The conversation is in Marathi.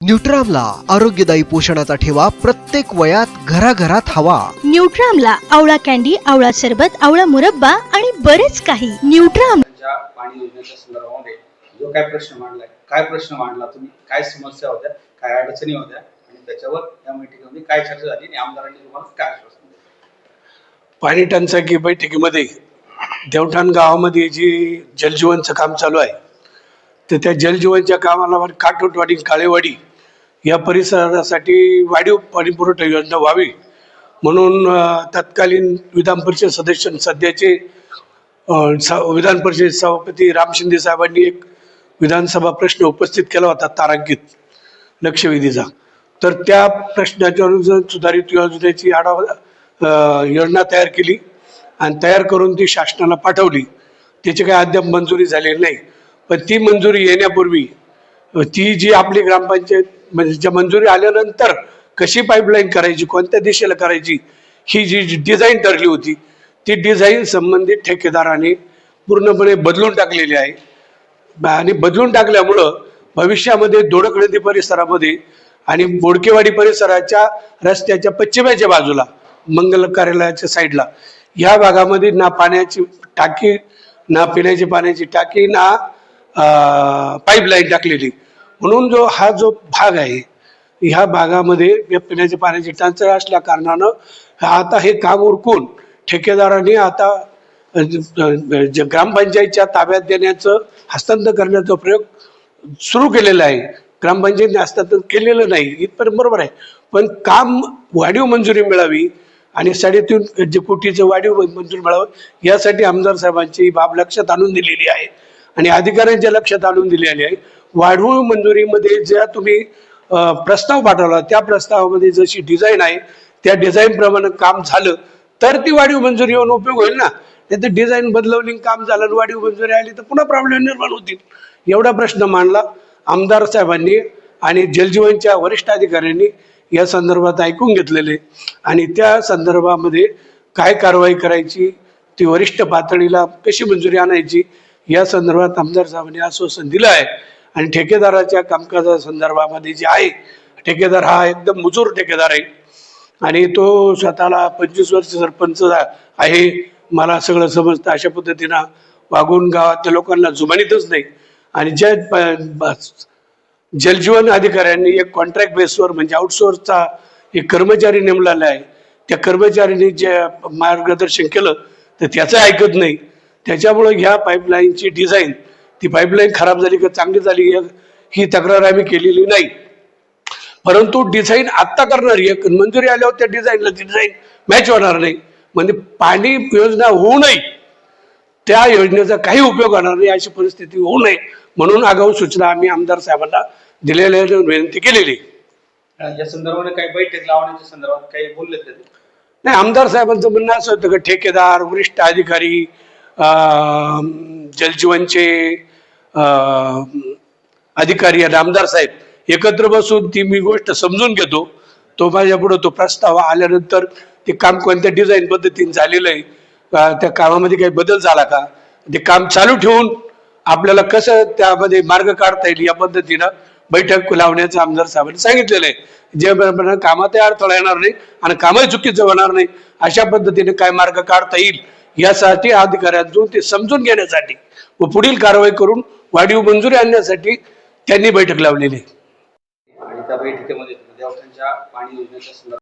न्यूट्रामला आरोग्यदायी पोषणाचा ठेवा प्रत्येक वयात घराघरात हवा। न्यूट्रामला आवळा कॅन्डी, आवळा सरबत, आवळा मुरब्बा आणि बरेच काही। न्यूट्राम पाणी योजनेच्या संदर्भामध्ये जो काय प्रश्न मांडला तुम्ही, काय समस्या होत्या, काय अडचणी होत्या आणि त्याच्यावर या बैठकीमध्ये काय चर्चा झाली आणि आमदारांनी तुम्हाला काय आश्वासन दिलं? पाणी टंचाई बैठकीमध्ये देवठाण गावामध्ये जी जलजीवनचं काम चालू आहे, तर त्या जलजीवनच्या कामाला काटोटवाडी, काळेवाडी या परिसरासाठी वाढीव पाणी पुरवठा योजना व्हावी म्हणून तत्कालीन विधान परिषद सदस्य सध्याचे विधान परिषद सभापती राम शिंदे साहेबांनी एक विधानसभा प्रश्न उपस्थित केला होता तारांकित लक्षवेधीचा। तर त्या प्रश्नाच्या सुधारित योजनेची योजना तयार केली आणि तयार करून ती शासनाला पाठवली। त्याची काही अद्याप मंजुरी झालेली नाही, पण ती मंजुरी येण्यापूर्वी ती जी आपली ग्रामपंचायत म्हणजे ज्या मंजुरी आल्यानंतर कशी पाईपलाईन करायची, कोणत्या दिशेला करायची, ही जी डिझाईन ठरली होती ती डिझाईन संबंधित ठेकेदाराने पूर्णपणे बदलून टाकलेली आहे। आणि बदलून टाकल्यामुळं भविष्यामध्ये दोडकनदी परिसरामध्ये आणि बोडकेवाडी परिसराच्या रस्त्याच्या पश्चिमेच्या बाजूला मंगल कार्यालयाच्या साईडला या भागामध्ये ना पाण्याची टाकी, ना पिण्याची पाण्याची टाकी, ना पाईपलाईन टाकलेली। म्हणून हा जो भाग आहे, ह्या भागामध्ये पिण्याच्या पाण्याची टंचाई असल्या कारणानं आता हे काम उरकून ठेकेदारांनी आता ग्रामपंचायतच्या ताब्यात देण्याचं, हस्तांतर करण्याचा प्रयोग सुरू केलेला आहे। ग्रामपंचायतीने हस्तांतर केलेलं नाही इथपर्यंत बरोबर आहे, पण काम वाढीव मंजुरी मिळावी आणि 3.5 कोटीचं वाढीव मंजुरी मिळावं यासाठी आमदार साहेबांची ही बाब लक्षात आणून दिलेली आहे आणि अधिकाऱ्यांच्या लक्षात आणून दिलेली आहे। वाढीव मंजुरीमध्ये ज्या तुम्ही प्रस्ताव पाठवला त्या प्रस्तावामध्ये जशी डिझाईन आहे त्या डिझाईन प्रमाणे काम झालं तर ती वाढीव मंजुरी येऊन उपयोग होईल ना। नाही तर डिझाईन बदलवली, काम झालं, वाढीव मंजुरी आली तर पुन्हा प्रॉब्लेम निर्माण होतील। एवढा प्रश्न मांडला आमदार साहेबांनी आणि जलजीवनच्या वरिष्ठ अधिकाऱ्यांनी या संदर्भात ऐकून घेतलेले आणि त्या संदर्भामध्ये काय कारवाई करायची, ती वरिष्ठ पातळीला कशी मंजुरी आणायची या संदर्भात आमदार साहेबांनी आश्वासन दिलं आहे। आणि ठेकेदाराच्या कामकाजा संदर्भामध्ये जे आहे, ठेकेदार हा एकदम मुजूर ठेकेदार आहे आणि तो स्वतःला 25 वर्ष सरपंच आहे, मला सगळं समजतं अशा पद्धतीनं वागून गावातल्या लोकांना जुमानीतच नाही। आणि ज्या जलजीवन अधिकाऱ्यांनी एक कॉन्ट्रॅक्ट बेसवर म्हणजे आउटसोर्सचा एक कर्मचारी नेमलेला आहे, त्या कर्मचाऱ्यांनी जे मार्गदर्शन केलं तर त्याचं ऐकत नाही। त्याच्यामुळं ह्या पाईपलाईनची डिझाईन, ती पाईपलाईन खराब झाली का चांगली झाली ही तक्रार आम्ही केलेली नाही, परंतु डिझाईन आत्ता करणार आहे, मंजुरी आल्यावर त्या डिझाईन मॅच होणार नाही, म्हणजे पाणी योजना होऊ नये, त्या योजनेचा काही उपयोग होणार नाही अशी परिस्थिती होऊ नये म्हणून आगाऊ सूचना आम्ही आमदार साहेबांना दिलेल्या विनंती केलेली। या संदर्भाने काही बैठक लावण्याच्या संदर्भात काही बोलले ते नाही, आमदार साहेबांचं म्हणणं असं होतं की ठेकेदार, वरिष्ठ अधिकारी, जलजीवनचे अधिकारी आणि आमदार साहेब एकत्र बसून ती मी गोष्ट समजून घेतो, तो माझ्या पुढे तो प्रस्ताव आल्यानंतर ते काम कोणत्या डिझाईन पद्धतीने झालेलं आहे, त्या कामामध्ये काही बदल झाला का, ते काम चालू ठेवून आपल्याला कसं त्यामध्ये मार्ग काढता येईल या पद्धतीनं बैठक लावण्याचं आमदार साहेबांनी सांगितलेलं आहे। जे कामातही अडथळा येणार नाही आणि कामही चुकीचं होणार नाही अशा पद्धतीने काय मार्ग काढता येईल यासाठी अधिकाऱ्यांतून ते समजून घेण्यासाठी व पुढील कारवाई करून वाढीव मंजुरी आणण्यासाठी त्यांनी बैठक लावलेली आहे। आणि त्या बैठकीमध्ये देवठाणच्या पाणी योजनेच्या संदर्भात